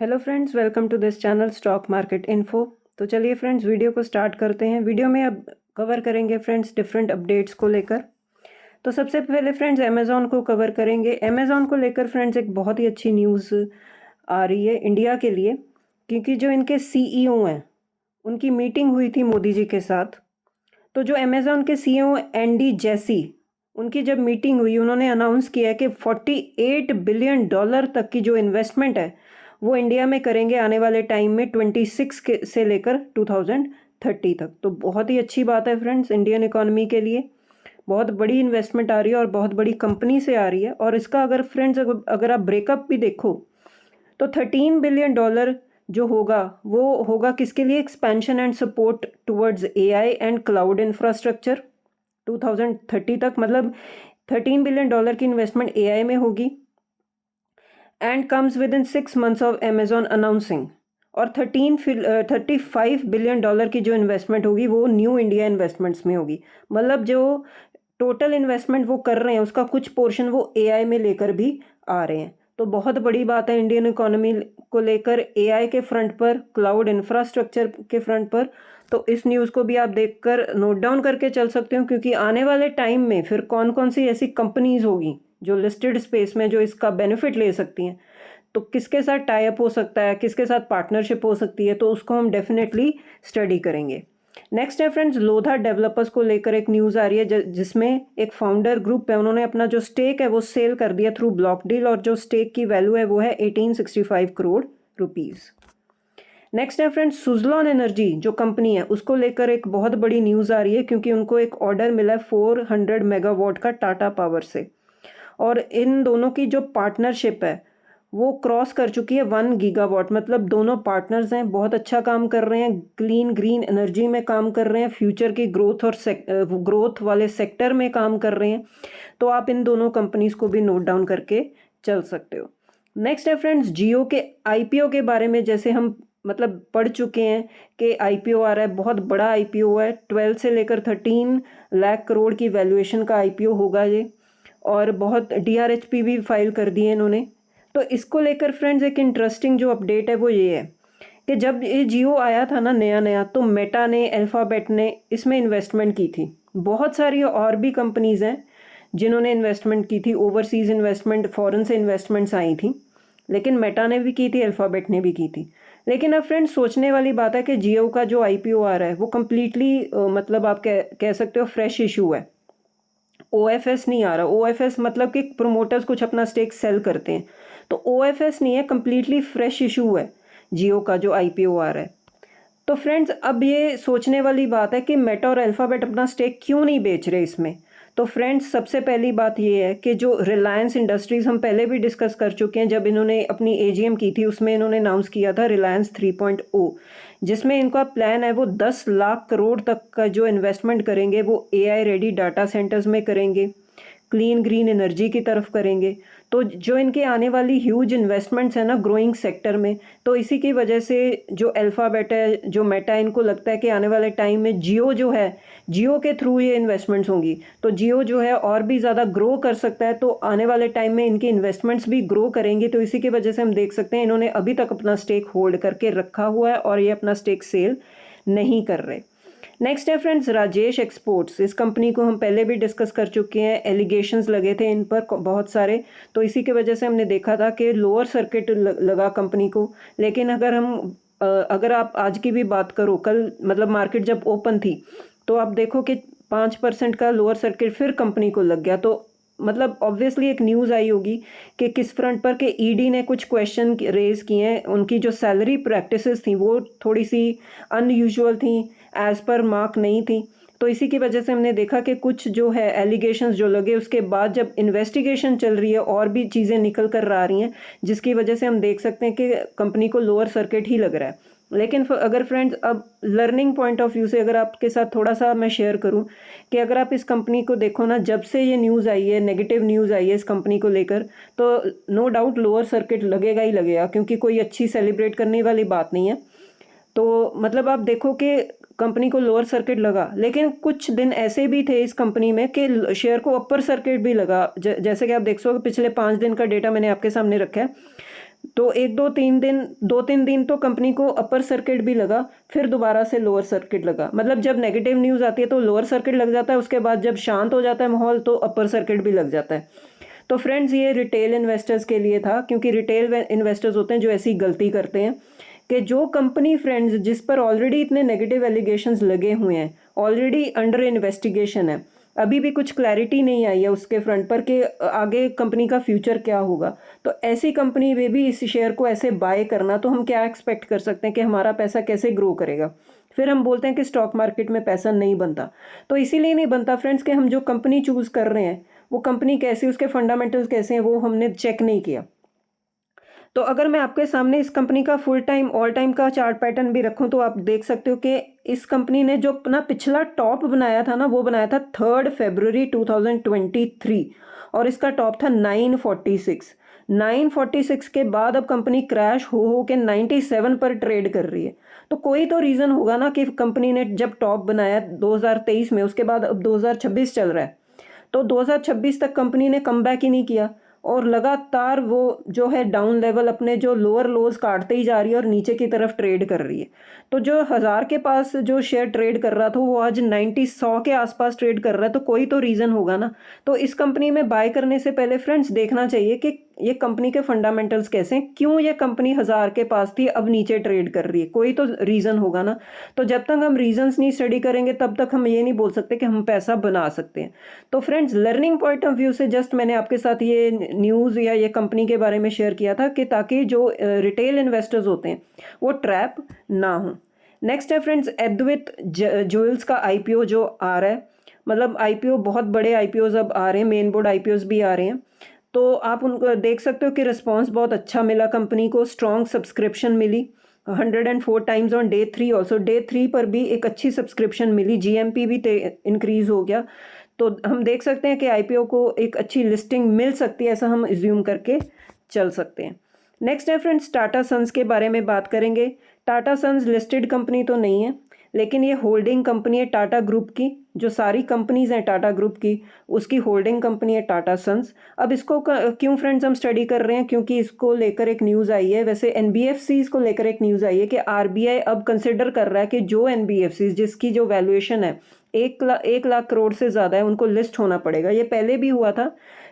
Hello friends, welcome to this channel stock market info. तो चलिए friends, video को start करते हैं। वीडियो में अब कवर करेंगे फ्रेंड्स डिफरेंट अपडेट्स को लेकर। तो सबसे पहले फ्रेंड्स अमेज़ॉन को कवर करेंगे। अमेज़ॉन को लेकर फ्रेंड्स एक बहुत ही अच्छी न्यूज़ आ रही है इंडिया के लिए, क्योंकि जो इनके सीईओ हैं उनकी मीटिंग हुई थी मोदी जी के साथ। तो जो अमेज़ॉन के सीईओ एंडी जेसी, उनकी जब मीटिंग हुई, उन्होंने अनाउंस किया है कि $48 बिलियन तक की जो इन्वेस्टमेंट है वो इंडिया में करेंगे आने वाले टाइम में 26 से लेकर 2030 तक। तो बहुत ही अच्छी बात है फ्रेंड्स, इंडियन इकोनॉमी के लिए बहुत बड़ी इन्वेस्टमेंट आ रही है और बहुत बड़ी कंपनी से आ रही है। और इसका अगर फ्रेंड्स अगर आप ब्रेकअप भी देखो तो $13 बिलियन जो होगा वो होगा किसके लिए? Expansion and support towards AI and cloud infrastructure 2030 तक। मतलब $13 बिलियन की इन्वेस्टमेंट एआई में होगी and comes with in 6 months of Amazon announcing. और $35 बिलियन की जो इन्वेस्टमेंट होगी वो न्यू इंडिया इन्वेस्टमेंट्स में होगी। मतलब जो टोटल इन्वेस्टमेंट वो कर रहे हैं उसका कुछ पोर्शन वो एआई में लेकर भी आ रहे हैं। तो बहुत बड़ी बात है इंडियन इकोनॉमी को लेकर, एआई के फ्रंट पर, क्लाउड इंफ्रास्ट्रक्चर के फ्रंट पर। तो इस न्यूज़ को भी आप देखकर नोट डाउन करके चल सकते हो, क्योंकि आने वाले टाइम में फिर कौन कौन सी ऐसी कंपनीज होगी जो लिस्टेड स्पेस में जो इसका बेनिफिट ले सकती हैं, तो किसके साथ टाई अप हो सकता है, किसके साथ पार्टनरशिप हो सकती है, तो उसको हम डेफिनेटली स्टडी करेंगे। नेक्स्ट है फ्रेंड्स, लोधा डेवलपर्स को लेकर एक न्यूज़ आ रही है जिसमें एक फाउंडर ग्रुप है, उन्होंने अपना जो स्टेक है वो सेल कर दिया थ्रू ब्लॉक डील, और जो स्टेक की वैल्यू है वो है 1865 करोड़ रुपीज़। नेक्स्ट है फ्रेंड्स, सुजलॉन एनर्जी जो कंपनी है उसको लेकर एक बहुत बड़ी न्यूज़ आ रही है, क्योंकि उनको एक ऑर्डर मिला है 400 मेगावाट का टाटा पावर से। और इन दोनों की जो पार्टनरशिप है वो क्रॉस कर चुकी है 1 गीगावाट। मतलब दोनों पार्टनर्स हैं, बहुत अच्छा काम कर रहे हैं, क्लीन ग्रीन एनर्जी में काम कर रहे हैं, फ्यूचर की ग्रोथ और ग्रोथ वाले सेक्टर में काम कर रहे हैं। तो आप इन दोनों कंपनीज को भी नोट डाउन करके चल सकते हो। नेक्स्ट है फ्रेंड्स, जियो के आईपीओ के बारे में। जैसे हम मतलब पढ़ चुके हैं कि आईपीओ आ रहा है, बहुत बड़ा आईपीओ है, 12 से लेकर 13 लाख करोड़ की वैल्यूएशन का आईपीओ होगा ये। और बहुत डीआरएचपी भी फाइल कर दिए इन्होंने। तो इसको लेकर फ्रेंड्स एक इंटरेस्टिंग जो अपडेट है वो ये है कि जब ये जियो आया था ना नया नया, तो मेटा ने, अल्फ़ाबेट ने इसमें इन्वेस्टमेंट की थी। बहुत सारी और भी कंपनीज़ हैं जिन्होंने इन्वेस्टमेंट की थी, ओवरसीज़ इन्वेस्टमेंट, फॉरेन से इन्वेस्टमेंट्स आई थी, लेकिन मेटा ने भी की थी, अल्फ़ाबेट ने भी की थी। लेकिन अब फ्रेंड्स सोचने वाली बात है कि जियो का जो आईपीओ आ रहा है वो कम्प्लीटली मतलब आप कह सकते हो फ्रेश इशू है। ओएफएस नहीं आ रहा। ओएफएस मतलब कि प्रोमोटर्स कुछ अपना स्टेक सेल करते हैं, तो ओएफएस नहीं है, कम्प्लीटली फ्रेश इशू है जियो का जो आईपीओ आ रहा है। तो फ्रेंड्स अब ये सोचने वाली बात है कि मेटा और अल्फ़ाबेट अपना स्टेक क्यों नहीं बेच रहे इसमें। तो फ्रेंड्स सबसे पहली बात ये है कि जो रिलायंस इंडस्ट्रीज़, हम पहले भी डिस्कस कर चुके हैं, जब इन्होंने अपनी एजीएम की थी उसमें इन्होंने अनाउंस किया था रिलायंस 3.0, जिसमें इनका प्लान है वो 10 लाख करोड़ तक का जो इन्वेस्टमेंट करेंगे वो एआई रेडी डाटा सेंटर्स में करेंगे, क्लीन ग्रीन एनर्जी की तरफ करेंगे। तो जो इनके आने वाली ह्यूज इन्वेस्टमेंट्स है ना ग्रोइंग सेक्टर में, तो इसी की वजह से जो अल्फ़ाबेट है, जो मेटा, इनको लगता है कि आने वाले टाइम में जियो जो है, जियो के थ्रू ये इन्वेस्टमेंट्स होंगी, तो जियो जो है और भी ज़्यादा ग्रो कर सकता है। तो आने वाले टाइम में इनकी इन्वेस्टमेंट्स भी ग्रो करेंगी। तो इसी की वजह से हम देख सकते हैं इन्होंने अभी तक अपना स्टेक होल्ड करके रखा हुआ है और ये अपना स्टेक सेल नहीं कर रहे। नेक्स्ट है फ्रेंड्स, राजेश एक्सपोर्ट्स। इस कंपनी को हम पहले भी डिस्कस कर चुके हैं, एलिगेशंस लगे थे इन पर बहुत सारे, तो इसी की वजह से हमने देखा था कि लोअर सर्किट लगा कंपनी को। लेकिन अगर आप आज की भी बात करो, कल मतलब मार्केट जब ओपन थी तो आप देखो कि 5% का लोअर सर्किट फिर कंपनी को लग गया। तो मतलब ऑब्वियसली एक न्यूज़ आई होगी कि किस फ्रंट पर, कि ईडी ने कुछ क्वेश्चन रेज किए हैं, उनकी जो सैलरी प्रैक्टिसेस थी वो थोड़ी सी अनयूजुअल थी, एज पर मार्क नहीं थी। तो इसी की वजह से हमने देखा कि कुछ जो है एलिगेशंस जो लगे, उसके बाद जब इन्वेस्टिगेशन चल रही है और भी चीज़ें निकल कर आ रही हैं, जिसकी वजह से हम देख सकते हैं कि कंपनी को लोअर सर्किट ही लग रहा है। लेकिन अगर फ्रेंड्स अब लर्निंग पॉइंट ऑफ व्यू से अगर आपके साथ थोड़ा सा मैं शेयर करूं कि अगर आप इस कंपनी को देखो ना, जब से ये न्यूज़ आई है, नेगेटिव न्यूज़ आई है इस कंपनी को लेकर, तो नो डाउट लोअर सर्किट लगेगा ही लगेगा, क्योंकि कोई अच्छी सेलिब्रेट करने वाली बात नहीं है। तो मतलब आप देखो कि कंपनी को लोअर सर्किट लगा, लेकिन कुछ दिन ऐसे भी थे इस कंपनी में कि शेयर को अपर सर्किट भी लगा। जैसे कि आप देख सको पिछले 5 दिन का डेटा मैंने आपके सामने रखा है। तो 2-3 दिन तो कंपनी को अपर सर्किट भी लगा, फिर दोबारा से लोअर सर्किट लगा। मतलब जब नेगेटिव न्यूज़ आती है तो लोअर सर्किट लग जाता है, उसके बाद जब शांत हो जाता है माहौल तो अपर सर्किट भी लग जाता है। तो फ्रेंड्स ये रिटेल इन्वेस्टर्स के लिए था, क्योंकि रिटेल इन्वेस्टर्स होते हैं जो ऐसी गलती करते हैं कि जो कंपनी फ्रेंड्स जिस पर ऑलरेडी इतने नेगेटिव एलिगेशंस लगे हुए हैं, ऑलरेडी अंडर इन्वेस्टिगेशन है, अभी भी कुछ क्लैरिटी नहीं आई है उसके फ्रंट पर कि आगे कंपनी का फ्यूचर क्या होगा, तो ऐसी कंपनी में भी इस शेयर को ऐसे बाय करना, तो हम क्या एक्सपेक्ट कर सकते हैं कि हमारा पैसा कैसे ग्रो करेगा। फिर हम बोलते हैं कि स्टॉक मार्केट में पैसा नहीं बनता, तो इसीलिए नहीं बनता फ्रेंड्स कि हम जो कंपनी चूज़ कर रहे हैं वो कंपनी कैसी, उसके फंडामेंटल्स कैसे हैं, वो हमने चेक नहीं किया। तो अगर मैं आपके सामने इस कंपनी का फुल टाइम ऑल टाइम का चार्ट पैटर्न भी रखूं तो आप देख सकते हो कि इस कंपनी ने जो अपना पिछला टॉप बनाया था ना, वो बनाया था 3 फरवरी 2023 और इसका टॉप था 946। 946 के बाद अब कंपनी क्रैश हो के 97 पर ट्रेड कर रही है। तो कोई तो रीज़न होगा ना कि कंपनी ने जब टॉप बनाया 2023 में, उसके बाद अब 2026 चल रहा है, तो 2026 तक कंपनी ने कमबैक ही नहीं किया और लगातार वो जो है डाउन लेवल अपने जो लोअर लोज काटते ही जा रही है और नीचे की तरफ ट्रेड कर रही है। तो जो 1000 के पास जो शेयर ट्रेड कर रहा था वो आज 100 के आसपास ट्रेड कर रहा है, तो कोई तो रीज़न होगा ना। तो इस कंपनी में बाय करने से पहले फ्रेंड्स देखना चाहिए कि ये कंपनी के फंडामेंटल्स कैसे हैं, क्यों ये कंपनी 1000 के पास थी अब नीचे ट्रेड कर रही है, कोई तो रीज़न होगा ना। तो जब तक हम रीजंस नहीं स्टडी करेंगे तब तक हम ये नहीं बोल सकते कि हम पैसा बना सकते हैं। तो friends learning point of view से जस्ट मैंने आपके साथ ये न्यूज़ या ये कंपनी के बारे में शेयर किया था कि ताकि जो रिटेल इन्वेस्टर्स होते हैं वो ट्रैप ना हो। नेक्स्ट है फ्रेंड्स अद्वैत ज्वेल्स का आईपीओ जो आ रहा है, मतलब आईपीओ बहुत बड़े आईपीओज अब आ रहे हैं, मेन बोर्ड आईपीओज भी आ रहे हैं। तो आप उनको देख सकते हो कि रिस्पांस बहुत अच्छा मिला कंपनी को, स्ट्रॉन्ग सब्सक्रिप्शन मिली 104 times on day 3 also. Day 3 पर भी एक अच्छी सब्सक्रिप्शन मिली, जीएमपी भी इंक्रीज हो गया। तो हम देख सकते हैं कि आईपीओ को एक अच्छी लिस्टिंग मिल सकती है, ऐसा हम एज्यूम करके चल सकते हैं। नेक्स्ट है फ्रेंड्स टाटा सन्स के बारे में बात करेंगे। टाटा सन्स लिस्टेड कंपनी तो नहीं है, लेकिन ये होल्डिंग कंपनी है टाटा ग्रुप की। जो सारी कंपनीज हैं टाटा ग्रुप की उसकी होल्डिंग कंपनी है टाटा सन्स। अब इसको क्यों फ्रेंड्स हम स्टडी कर रहे हैं, क्योंकि इसको लेकर एक न्यूज़ आई है, वैसे एनबीएफसीज को लेकर एक न्यूज़ आई है कि आरबीआई अब कंसिडर कर रहा है कि जो एनबीएफसीज जिसकी जो वैल्यूएशन है 1 लाख करोड़ से ज़्यादा है उनको लिस्ट होना पड़ेगा। ये पहले भी हुआ था,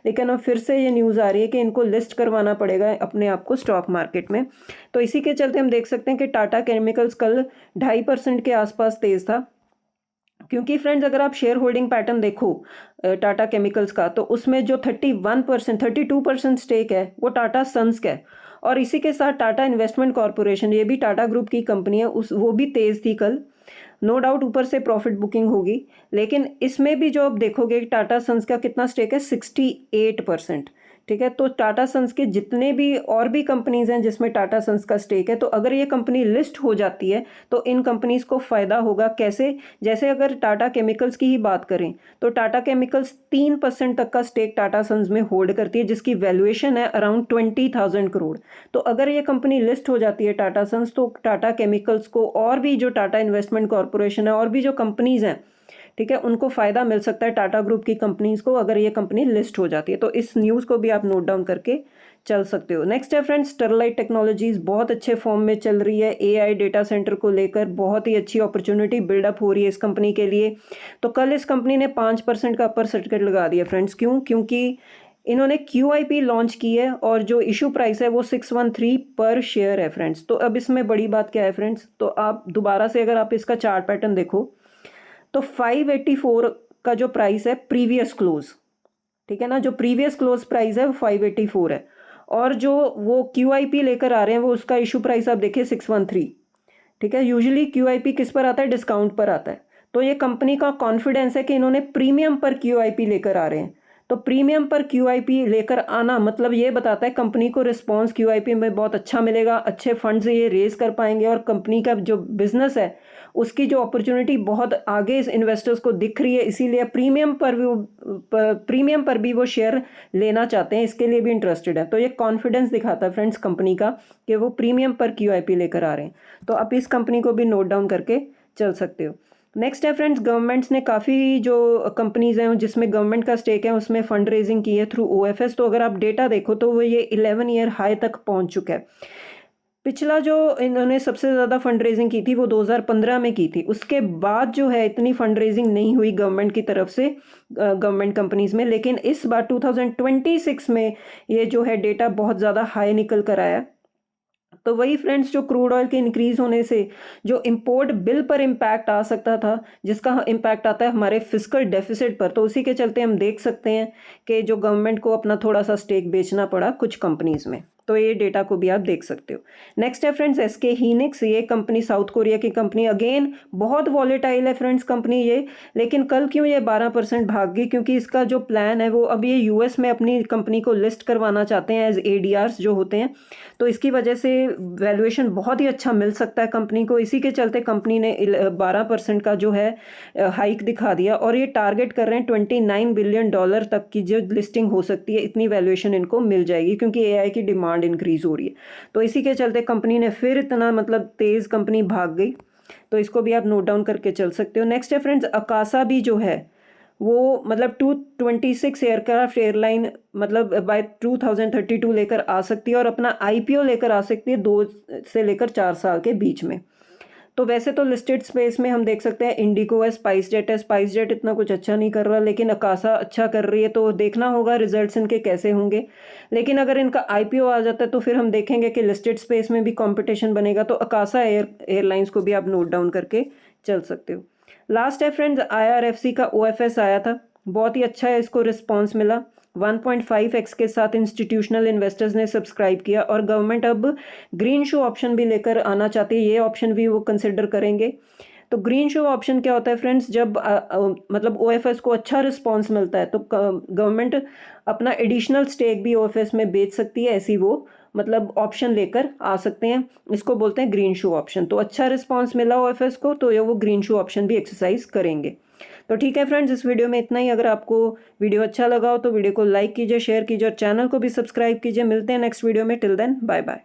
लेकिन अब फिर से ये न्यूज़ आ रही है कि इनको लिस्ट करवाना पड़ेगा अपने आप को स्टॉक मार्केट में। तो इसी के चलते हम देख सकते हैं कि टाटा केमिकल्स कल 2.5% के आसपास तेज़ था, क्योंकि फ्रेंड्स अगर आप शेयर होल्डिंग पैटर्न देखो टाटा केमिकल्स का, तो उसमें जो 32% स्टेक है वो टाटा सन्स का है। और इसी के साथ टाटा इन्वेस्टमेंट कॉरपोरेशन, ये भी टाटा ग्रुप की कंपनी है, वो भी तेज़ थी कल। नो डाउट ऊपर से प्रॉफिट बुकिंग होगी, लेकिन इसमें भी जो आप देखोगे टाटा सन्स का कितना स्टेक है 68%। ठीक है, तो टाटा सन्स के जितने भी और भी कंपनीज हैं जिसमें टाटा सन्स का स्टेक है, तो अगर ये कंपनी लिस्ट हो जाती है तो इन कंपनीज को फ़ायदा होगा। कैसे, जैसे अगर टाटा केमिकल्स की ही बात करें तो टाटा केमिकल्स 3% तक का स्टेक टाटा सन्स में होल्ड करती है, जिसकी वैल्यूएशन है अराउंड 20,000 करोड़। तो अगर ये कंपनी लिस्ट हो जाती है टाटा सन्स, तो टाटा केमिकल्स को और भी जो टाटा इन्वेस्टमेंट कॉरपोरेशन है और भी जो कंपनीज हैं, ठीक है, उनको फ़ायदा मिल सकता है टाटा ग्रुप की कंपनीज़ को अगर ये कंपनी लिस्ट हो जाती है। तो इस न्यूज़ को भी आप नोट डाउन करके चल सकते हो। नेक्स्ट है फ्रेंड्स स्टरलाइट टेक्नोलॉजीज़, बहुत अच्छे फॉर्म में चल रही है। एआई डेटा सेंटर को लेकर बहुत ही अच्छी अपॉर्चुनिटी बिल्डअप हो रही है इस कंपनी के लिए। तो कल इस कंपनी ने 5% का अपर सर्टिफिकेट लगा दिया फ्रेंड्स। क्यों? क्योंकि इन्होंने QIP लॉन्च की है और जो इशू प्राइस है वो 613 पर शेयर है फ्रेंड्स। तो अब इसमें बड़ी बात क्या है फ्रेंड्स, तो आप दोबारा से अगर आप इसका चार्ट पैटर्न देखो तो 584 का जो प्राइस है प्रीवियस क्लोज, ठीक है ना, जो प्रीवियस क्लोज प्राइस है वो 584 है, और जो वो QIP लेकर आ रहे हैं वो उसका इशू प्राइस आप देखिए 613। ठीक है, यूजुअली QIP किस पर आता है? डिस्काउंट पर आता है। तो ये कंपनी का कॉन्फिडेंस है कि इन्होंने प्रीमियम पर QIP लेकर आ रहे हैं। तो प्रीमियम पर QIP लेकर आना मतलब ये बताता है कंपनी को रिस्पॉन्स QIP में बहुत अच्छा मिलेगा, अच्छे फंड्स ये रेज कर पाएंगे और कंपनी का जो बिजनेस है उसकी जो अपॉर्चुनिटी बहुत आगे इस इन्वेस्टर्स को दिख रही है, इसीलिए प्रीमियम पर भी वो शेयर लेना चाहते हैं, इसके लिए भी इंटरेस्टेड है। तो ये कॉन्फिडेंस दिखाता है फ्रेंड्स कंपनी का कि वो प्रीमियम पर QIP लेकर आ रहे हैं। तो आप इस कंपनी को भी नोट डाउन करके चल सकते हो। नेक्स्ट है फ्रेंड्स, गवर्नमेंट्स ने काफ़ी जो कंपनीज़ हैं जिसमें गवर्नमेंट का स्टेक है उसमें फंड रेजिंग की है थ्रू ओएफएस। तो अगर आप डेटा देखो तो वो ये 11 ईयर हाई तक पहुंच चुका है। पिछला जो इन्होंने सबसे ज़्यादा फंड रेजिंग की थी वो 2015 में की थी। उसके बाद जो है इतनी फंड रेजिंग नहीं हुई गवर्नमेंट की तरफ से गवर्नमेंट कंपनीज़ में, लेकिन इस बार 2026 में ये जो है डेटा बहुत ज़्यादा हाई निकल कर आया। तो वही फ्रेंड्स, जो क्रूड ऑयल के इंक्रीज होने से जो इंपोर्ट बिल पर इम्पैक्ट आ सकता था, जिसका इम्पैक्ट आता है हमारे फिस्कल डेफिसिट पर, तो उसी के चलते हम देख सकते हैं कि जो गवर्नमेंट को अपना थोड़ा सा स्टेक बेचना पड़ा कुछ कंपनीज में। तो ये डेटा को भी आप देख सकते हो। नेक्स्ट है फ्रेंड्स एसके हीनिक्स, ये कंपनी साउथ कोरिया की कंपनी, अगेन बहुत वॉलेटाइल है फ्रेंड्स कंपनी ये। लेकिन कल क्यों ये 12% भाग गई? क्योंकि इसका जो प्लान है वो अब ये यूएस में अपनी कंपनी को लिस्ट करवाना चाहते हैं एज एडीआर्स जो होते हैं। तो इसकी वजह से वैल्यूएशन बहुत ही अच्छा मिल सकता है कंपनी को। इसी के चलते कंपनी ने 12% का जो है हाइक दिखा दिया, और ये टारगेट कर रहे हैं $29 बिलियन तक की जो लिस्टिंग हो सकती है, इतनी वैल्यूएशन इनको मिल जाएगी क्योंकि एआई की डिमांड इंक्रीज हो रही है। तो इसी के चलते कंपनी ने फिर इतना मतलब तेज़ कंपनी भाग गई। तो इसको भी आप नोट डाउन करके चल सकते हो। नेक्स्ट है फ्रेंड्स अकासा भी जो है वो मतलब 226 एयरक्राफ्ट एयरलाइन मतलब बाय 2032 लेकर आ सकती है और अपना आईपीओ लेकर आ सकती है 2 से लेकर 4 साल के बीच में। तो वैसे तो लिस्टेड स्पेस में हम देख सकते हैं इंडिगो है, स्पाइस जेट है। स्पाइस जेट इतना कुछ अच्छा नहीं कर रहा, लेकिन अकासा अच्छा कर रही है। तो देखना होगा रिजल्ट्स इनके कैसे होंगे। लेकिन अगर इनका आईपीओ आ जाता है तो फिर हम देखेंगे कि लिस्टेड स्पेस में भी कंपटीशन बनेगा। तो अकासा एयरलाइंस को भी आप नोट डाउन करके चल सकते हो। लास्ट है फ्रेंड्स आईआरएफसी का ओएफएस आया था, बहुत ही अच्छा है, इसको रिस्पॉन्स मिला। 1.5x के साथ इंस्टीट्यूशनल इन्वेस्टर्स ने सब्सक्राइब किया, और गवर्नमेंट अब ग्रीन शो ऑप्शन भी लेकर आना चाहती है। ये ऑप्शन भी वो कंसिडर करेंगे। तो ग्रीन शो ऑप्शन क्या होता है फ्रेंड्स? जब मतलब ओएफएस को अच्छा रिस्पॉन्स मिलता है तो गवर्नमेंट अपना एडिशनल स्टेक भी ओएफएस में बेच सकती है। ऐसी वो मतलब ऑप्शन लेकर आ सकते हैं। इसको बोलते हैं ग्रीन शो ऑप्शन। तो अच्छा रिस्पॉन्स मिला ओएफएस को तो ये वो ग्रीन शो ऑप्शन भी एक्सरसाइज करेंगे। तो ठीक है फ्रेंड्स, इस वीडियो में इतना ही। अगर आपको वीडियो अच्छा लगा हो तो वीडियो को लाइक कीजिए, शेयर कीजिए और चैनल को भी सब्सक्राइब कीजिए। मिलते हैं नेक्स्ट वीडियो में। Till then bye bye.